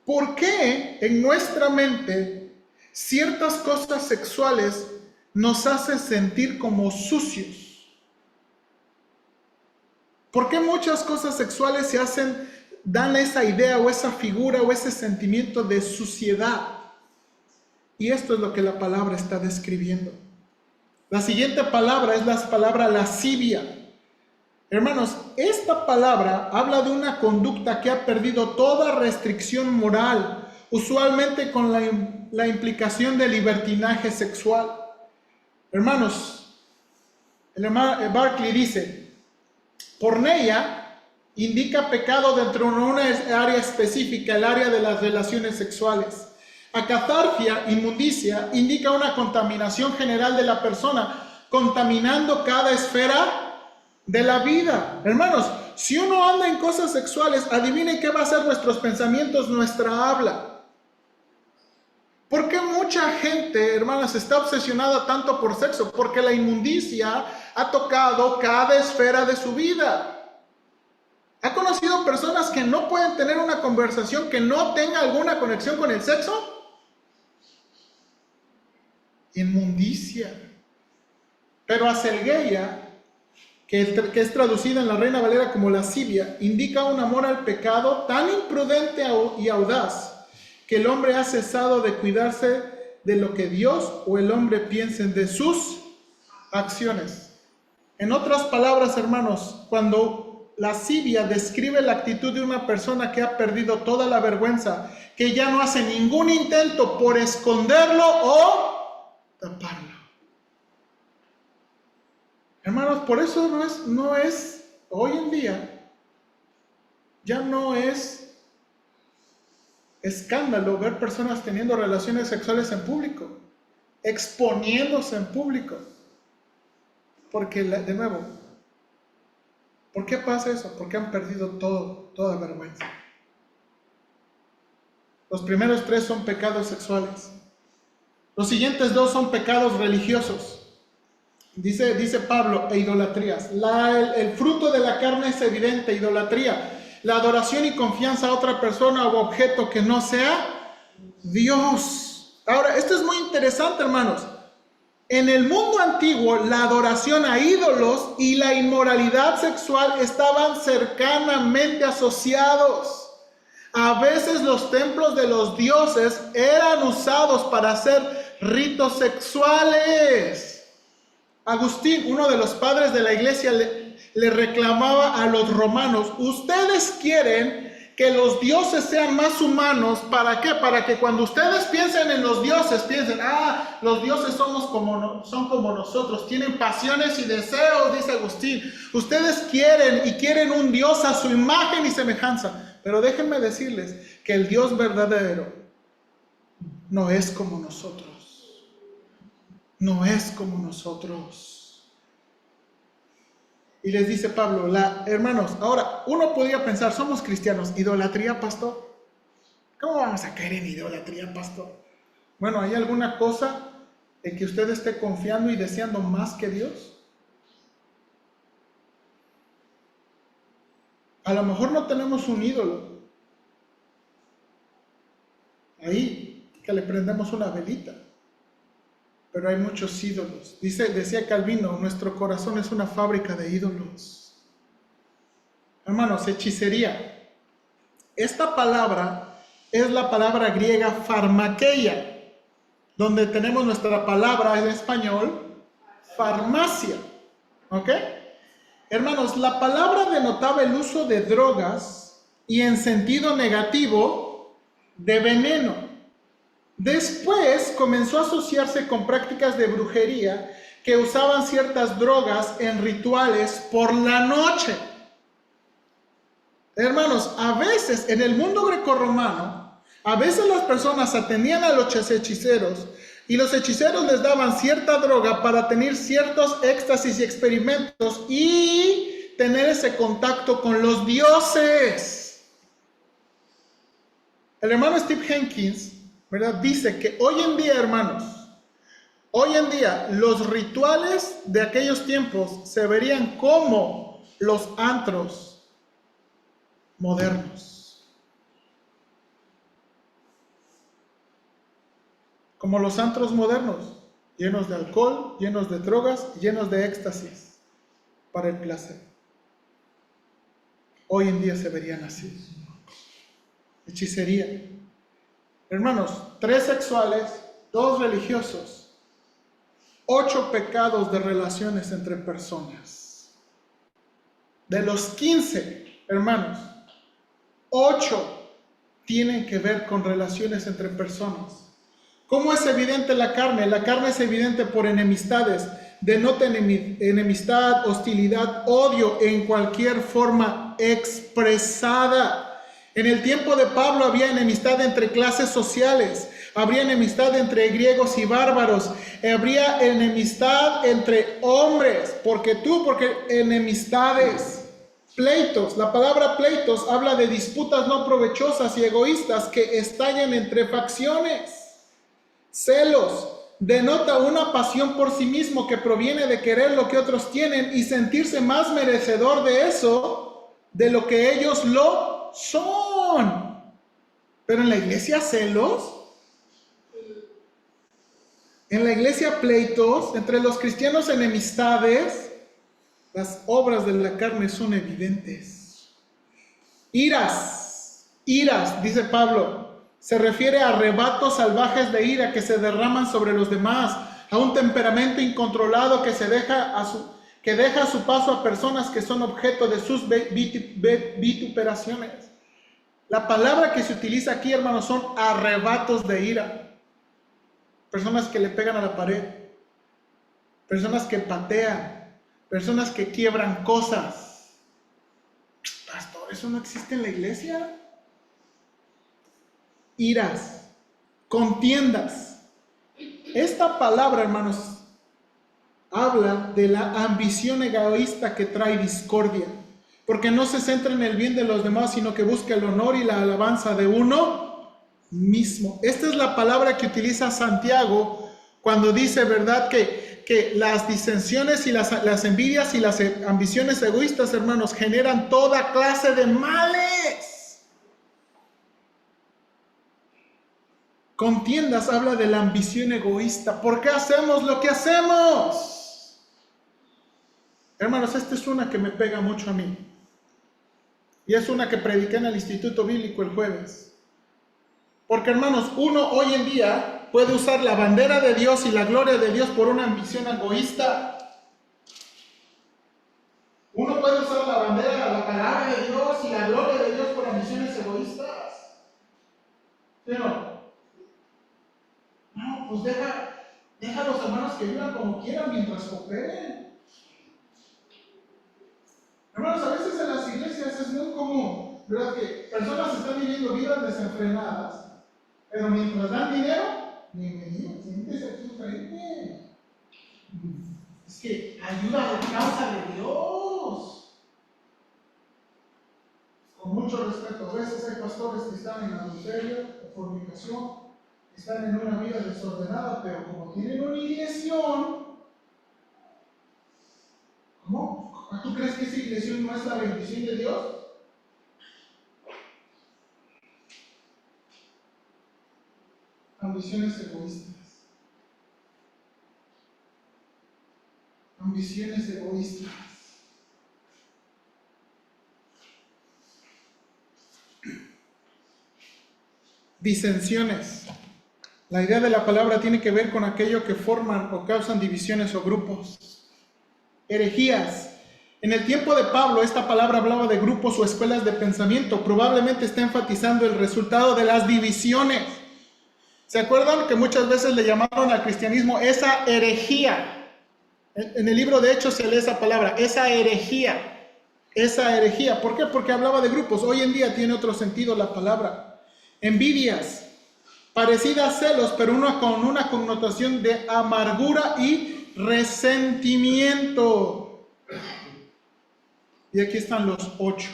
¿Por qué en nuestra mente ciertas cosas sexuales nos hacen sentir como sucios? ¿Por qué muchas cosas sexuales dan esa idea o esa figura o ese sentimiento de suciedad? Y esto es lo que la palabra está describiendo. La siguiente palabra es la palabra lascivia. Hermanos, esta palabra habla de una conducta que ha perdido toda restricción moral, usualmente con la implicación de libertinaje sexual. Hermanos, el hermano Barclay dice, porneia indica pecado dentro de una área específica, el área de las relaciones sexuales. Acatarsia, inmundicia, indica una contaminación general de la persona, contaminando cada esfera de la vida. Hermanos, si uno anda en cosas sexuales, adivinen qué va a ser nuestros pensamientos, nuestra habla. ¿Por qué mucha gente, hermanas, está obsesionada tanto por sexo? Porque la inmundicia ha tocado cada esfera de su vida. ¿Ha conocido personas que no pueden tener una conversación que no tenga alguna conexión con el sexo? Inmundicia. Pero aselgeia, que es traducida en la Reina Valera como lascivia, indica un amor al pecado tan imprudente y audaz que el hombre ha cesado de cuidarse de lo que Dios o el hombre piensen de sus acciones. En otras palabras, hermanos, cuando lascivia describe la actitud de una persona que ha perdido toda la vergüenza, que ya no hace ningún intento por esconderlo o taparlo. Hermanos, por eso no es hoy en día, ya no es escándalo ver personas teniendo relaciones sexuales en público, exponiéndose en público. Porque, de nuevo, ¿por qué pasa eso? Porque han perdido toda vergüenza. Los primeros 3 son pecados sexuales. Los siguientes 2 son pecados religiosos. Dice Pablo, e idolatrías. El fruto de la carne es evidente, idolatría. La adoración y confianza a otra persona o objeto que no sea Dios. Ahora, esto es muy interesante, hermanos. En el mundo antiguo, la adoración a ídolos y la inmoralidad sexual estaban cercanamente asociados. A veces los templos de los dioses eran usados para hacer ritos sexuales. Agustín, uno de los padres de la iglesia, le reclamaba a los romanos, ustedes quieren que los dioses sean más humanos, ¿para qué? Para que cuando ustedes piensen en los dioses, piensen, los dioses son como nosotros, tienen pasiones y deseos, dice Agustín. Ustedes quieren un Dios a su imagen y semejanza, pero déjenme decirles que el Dios verdadero no es como nosotros. No es como nosotros. Y les dice Pablo, hermanos, ahora uno podría pensar, somos cristianos, ¿idolatría, pastor? ¿Cómo vamos a caer en idolatría, pastor? Bueno, ¿hay alguna cosa en que usted esté confiando y deseando más que Dios? A lo mejor no tenemos un ídolo. Ahí, que le prendemos una velita. Pero hay muchos ídolos. Decía Calvino, nuestro corazón es una fábrica de ídolos. Hermanos, hechicería. Esta palabra es la palabra griega farmakeia, donde tenemos nuestra palabra en español, farmacia. ¿Ok? Hermanos, la palabra denotaba el uso de drogas y en sentido negativo de veneno. Después comenzó a asociarse con prácticas de brujería que usaban ciertas drogas en rituales por la noche. Hermanos, a veces en el mundo grecorromano, a veces las personas atendían a los hechiceros y los hechiceros les daban cierta droga para tener ciertos éxtasis y experimentos y tener ese contacto con los dioses. El hermano Steve Jenkins, ¿verdad?, dice que hoy en día, hermanos, hoy en día los rituales de aquellos tiempos se verían como los antros modernos. Como los antros modernos, llenos de alcohol, llenos de drogas, llenos de éxtasis para el placer. Hoy en día se verían así. Hechicería. Hermanos, 3 sexuales, 2 religiosos, 8 pecados de relaciones entre personas. De los 15, hermanos, 8 tienen que ver con relaciones entre personas. ¿Cómo es evidente la carne? La carne es evidente por enemistades. Denota enemistad, hostilidad, odio en cualquier forma expresada. En el tiempo de Pablo había enemistad entre clases sociales, habría enemistad entre griegos y bárbaros, habría enemistad entre hombres, porque enemistades, pleitos. La palabra pleitos habla de disputas no provechosas y egoístas que estallan entre facciones. Celos denota una pasión por sí mismo que proviene de querer lo que otros tienen y sentirse más merecedor de eso de lo que ellos lo son. Pero en la iglesia celos, en la iglesia pleitos, entre los cristianos enemistades, las obras de la carne son evidentes. Iras, dice Pablo, se refiere a arrebatos salvajes de ira que se derraman sobre los demás, a un temperamento incontrolado que deja a su paso a personas que son objeto de sus vituperaciones. La palabra que se utiliza aquí, hermanos, son arrebatos de ira. Personas que le pegan a la pared, personas que patean, personas que quiebran cosas. Pastor, ¿eso no existe en la iglesia? Iras, contiendas. Esta palabra, hermanos, habla de la ambición egoísta que trae discordia, porque no se centra en el bien de los demás, sino que busca el honor y la alabanza de uno mismo. Esta es la palabra que utiliza Santiago cuando dice, ¿verdad?, que las disensiones y las envidias y las ambiciones egoístas, hermanos, generan toda clase de males. Contiendas habla de la ambición egoísta. ¿Por qué hacemos lo que hacemos? Hermanos, esta es una que me pega mucho a mí. Y es una que prediqué en el Instituto Bíblico el jueves. Porque, hermanos, uno hoy en día puede usar la bandera de Dios y la gloria de Dios por una ambición egoísta. Uno puede usar la bandera, la palabra de Dios y la gloria de Dios por ambiciones egoístas. Pero no, pues deja a los hermanos que vivan como quieran mientras cooperen. Hermanos, a veces en las iglesias es muy común, ¿verdad?, que personas están viviendo vidas desenfrenadas, pero mientras dan dinero, bienvenido, siéntese aquí enfrente. Es que ayuda a la causa de Dios. Con mucho respeto, a veces hay pastores que están en adulterio o fornicación, están en una vida desordenada, pero como tienen una iglesión, ¿cómo? ¿Tú crees que esa iglesión no es la bendición de Dios? Ambiciones egoístas. Ambiciones egoístas. Disensiones. La idea de la palabra tiene que ver con aquello que forman o causan divisiones o grupos. Herejías. En el tiempo de Pablo, esta palabra hablaba de grupos o escuelas de pensamiento. Probablemente está enfatizando el resultado de las divisiones. ¿Se acuerdan que muchas veces le llamaron al cristianismo esa herejía? En el libro de Hechos se lee esa palabra, esa herejía. Esa herejía. ¿Por qué? Porque hablaba de grupos. Hoy en día tiene otro sentido la palabra. Envidias. Parecidas a celos, pero con una connotación de amargura y resentimiento. Y aquí están los 8.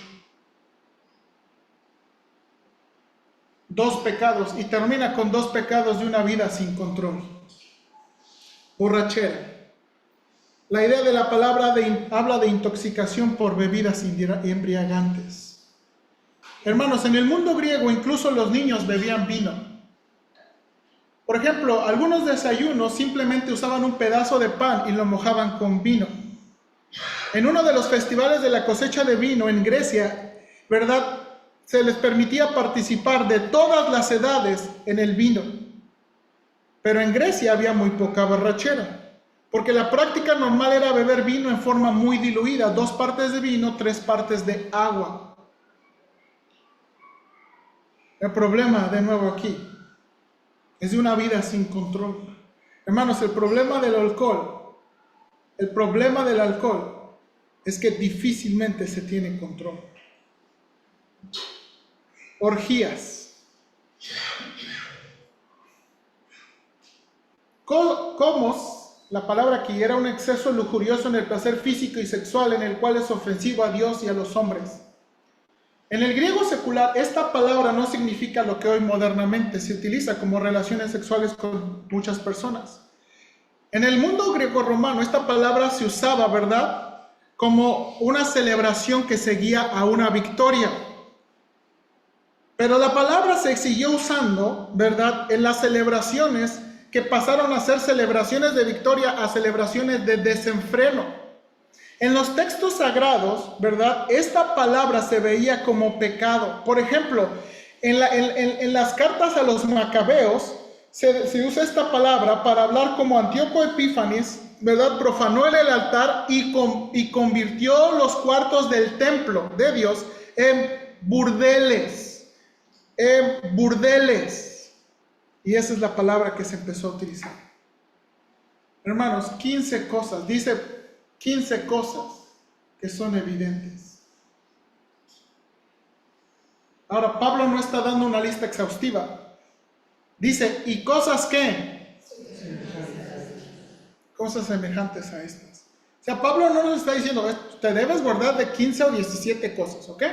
2 pecados, y termina con 2 pecados de una vida sin control. Borrachera. La idea de la palabra habla de intoxicación por bebidas embriagantes. Hermanos, en el mundo griego incluso los niños bebían vino. Por ejemplo, algunos desayunos simplemente usaban un pedazo de pan y lo mojaban con vino. En uno de los festivales de la cosecha de vino en Grecia, ¿verdad?, se les permitía participar de todas las edades en el vino. Pero en Grecia había muy poca borrachera, porque la práctica normal era beber vino en forma muy diluida, 2 partes de vino, 3 partes de agua. El problema, de nuevo aquí, es de una vida sin control. Hermanos, el problema del alcohol es que difícilmente se tiene control. Orgías. Comos, la palabra aquí, era un exceso lujurioso en el placer físico y sexual en el cual es ofensivo a Dios y a los hombres. En el griego secular, esta palabra no significa lo que hoy modernamente se utiliza como relaciones sexuales con muchas personas. En el mundo greco-romano, esta palabra se usaba, ¿verdad?, como una celebración que seguía a una victoria. Pero la palabra se siguió usando, ¿verdad?, en las celebraciones que pasaron a ser celebraciones de victoria a celebraciones de desenfreno. En los textos sagrados, ¿verdad?, esta palabra se veía como pecado. Por ejemplo, en las cartas a los macabeos se usa esta palabra para hablar como Antíoco Epífanes, ¿verdad?, profanó el altar y convirtió los cuartos del templo de Dios en burdeles. Y esa es la palabra que se empezó a utilizar. Hermanos, 15 cosas, dice 15 cosas que son evidentes. Ahora, Pablo no está dando una lista exhaustiva. Dice, ¿y cosas qué? Cosas semejantes a estas. O sea, Pablo no nos está diciendo, te debes guardar de 15 o 17 cosas, ¿ok?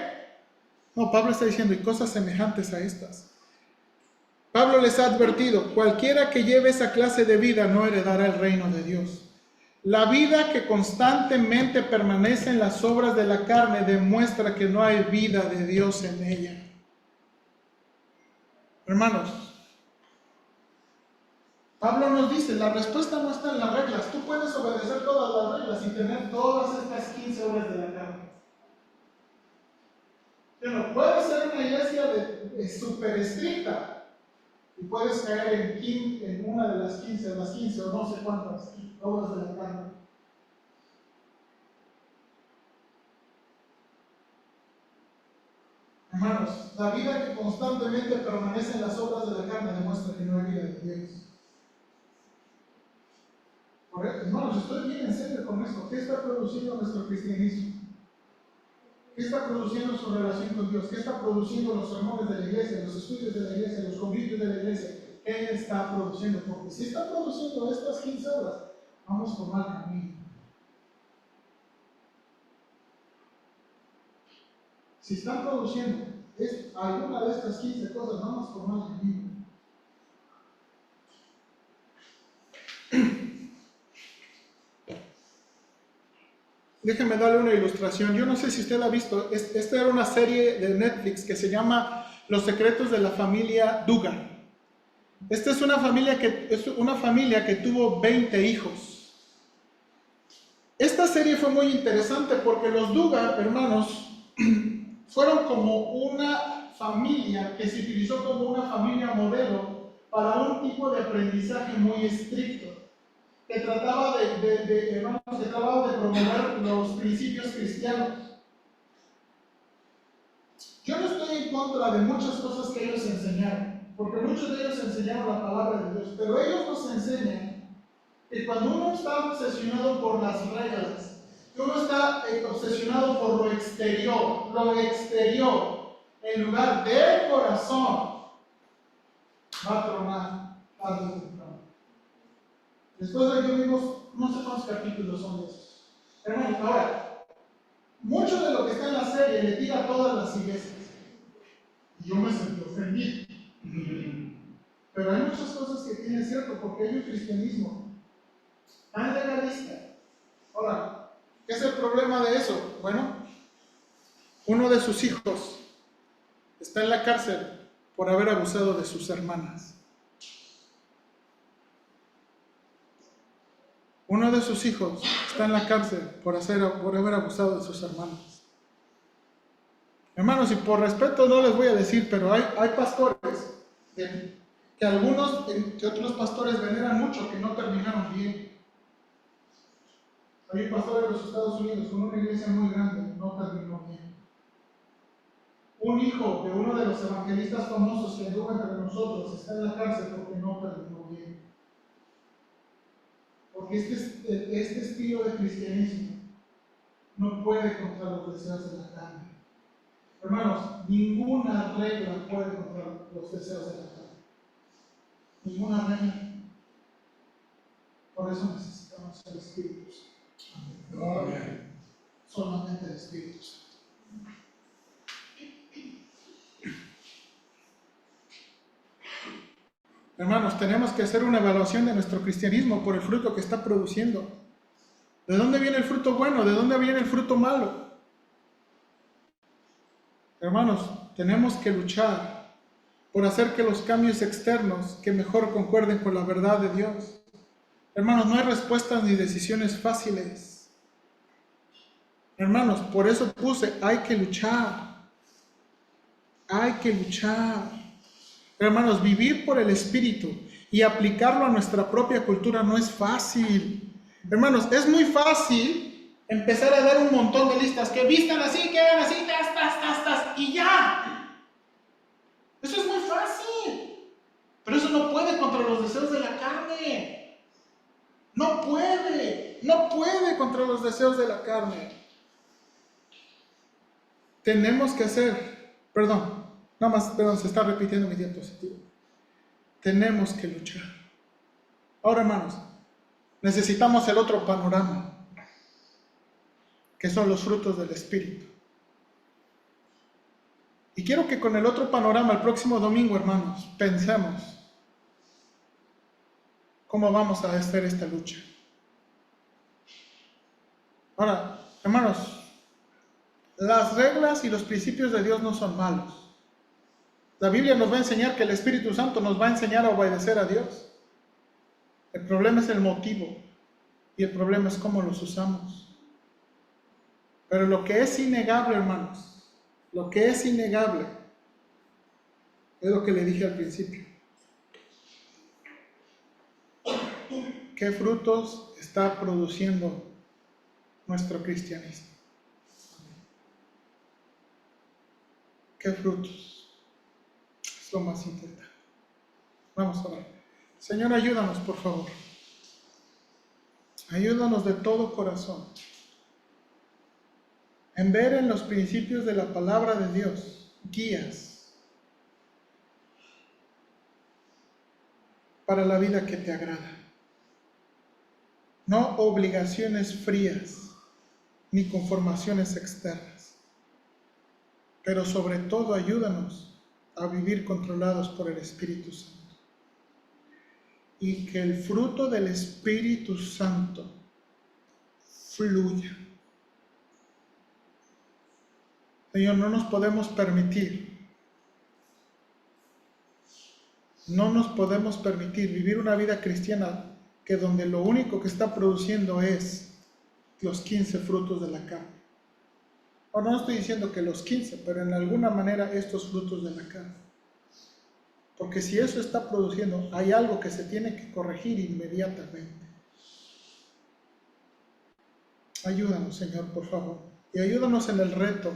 No, Pablo está diciendo, y cosas semejantes a estas. Pablo les ha advertido, cualquiera que lleve esa clase de vida no heredará el reino de Dios. La vida que constantemente permanece en las obras de la carne demuestra que no hay vida de Dios en ella. Hermanos, Pablo nos dice, la respuesta no está en las reglas. Tú puedes obedecer todas las reglas y tener todas estas 15 obras de la carne. Pero puede ser una iglesia súper estricta y puedes caer en una de las 15 o no sé cuántas obras de la carne. Hermanos, la vida que constantemente permanece en las obras de la carne demuestra que no hay vida de Dios. Correcto, hermanos, estoy bien en serio con esto. ¿Qué está produciendo nuestro cristianismo? ¿Qué está produciendo su relación con Dios? ¿Qué está produciendo los sermones de la iglesia, los estudios de la iglesia, los convivios de la iglesia? ¿Qué está produciendo? Porque si está produciendo estas 15 horas, vamos por mal camino. Si están produciendo alguna de estas 15 cosas, vamos por mal camino. Déjenme darle una ilustración. Yo no sé si usted ha visto, esta era una serie de Netflix que se llama Los secretos de la familia Dugan. Esta es una familia que tuvo 20 hijos. Esta serie fue muy interesante porque los Dugan, hermanos, fueron como una familia que se utilizó como una familia modelo para un tipo de aprendizaje muy estricto, que trataba de promover los principios cristianos. Yo no estoy en contra de muchas cosas que ellos enseñaron, porque muchos de ellos enseñaron la palabra de Dios, pero ellos nos enseñan que cuando uno está obsesionado por las reglas, que uno está obsesionado por lo exterior, en lugar del corazón, va a tronar tarde o temprano. Después de que vimos, no sé cuántos capítulos son de esos. Hermanos, ahora, mucho de lo que está en la serie le tira a todas las iglesias. Y yo me sentí ofendido. Pero hay muchas cosas que tiene cierto, porque hay un cristianismo tan legalista. Ahora, ¿qué es el problema de eso? Bueno, uno de sus hijos está en la cárcel por haber abusado de sus hermanas. Uno de sus hijos está en la cárcel por haber abusado de sus hermanos. Hermanos, y por respeto no les voy a decir, pero hay pastores que otros pastores veneran mucho que no terminaron bien. Hay un pastor de los Estados Unidos con una iglesia muy grande, no terminó bien. Un hijo de uno de los evangelistas famosos que anduvo entre nosotros está en la cárcel porque no terminó bien. Porque este estilo de cristianismo no puede contra los deseos de la carne. Hermanos, ninguna regla puede contra los deseos de la carne. Ninguna regla. Por eso necesitamos el Espíritu Santo. Amén. Solamente el Espíritu Santo. Hermanos, tenemos que hacer una evaluación de nuestro cristianismo por el fruto que está produciendo. ¿De dónde viene el fruto bueno? ¿De dónde viene el fruto malo? Hermanos, tenemos que luchar por hacer que los cambios externos que mejor concuerden con la verdad de Dios. Hermanos, no hay respuestas ni decisiones fáciles. Hermanos, por eso puse, hay que luchar. Hay que luchar. Hermanos, vivir por el Espíritu y aplicarlo a nuestra propia cultura no es fácil. Hermanos, es muy fácil empezar a dar un montón de listas que vistan así, que hagan así, y ya. Eso es muy fácil. Pero eso no puede contra los deseos de la carne. No puede contra los deseos de la carne. Tenemos que hacer, se está repitiendo mi diapositiva. Tenemos que luchar. Ahora, hermanos, necesitamos el otro panorama, que son los frutos del Espíritu. Y quiero que con el otro panorama, el próximo domingo, hermanos, pensemos cómo vamos a hacer esta lucha. Ahora, hermanos, las reglas y los principios de Dios no son malos. La Biblia nos va a enseñar que el Espíritu Santo nos va a enseñar a obedecer a Dios. El problema es el motivo y el problema es cómo los usamos. Pero lo que es innegable, hermanos, lo que es innegable es lo que le dije al principio. ¿Qué frutos está produciendo nuestro cristianismo? ¿Qué frutos? Es lo más importante. Vamos a orar. Señor, ayúdanos, por favor. Ayúdanos de todo corazón en ver en los principios de la palabra de Dios guías para la vida que te agrada. No obligaciones frías ni conformaciones externas. Pero sobre todo ayúdanos a vivir controlados por el Espíritu Santo. Y que el fruto del Espíritu Santo fluya. Señor, no nos podemos permitir vivir una vida cristiana que donde lo único que está produciendo es los 15 frutos de la carne. Ahora no estoy diciendo que los 15, pero en alguna manera estos frutos de la carne. Porque si eso está produciendo, hay algo que se tiene que corregir inmediatamente. Ayúdanos, Señor, por favor. Y ayúdanos en el reto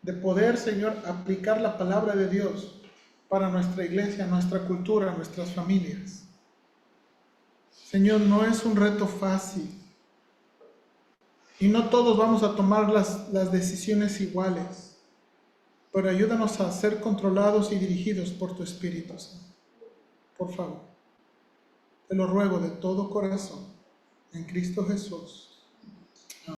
de poder, Señor, aplicar la palabra de Dios para nuestra iglesia, nuestra cultura, nuestras familias. Señor, no es un reto fácil. Y no todos vamos a tomar las decisiones iguales. Pero ayúdanos a ser controlados y dirigidos por tu Espíritu Santo. Por favor. Te lo ruego de todo corazón. En Cristo Jesús.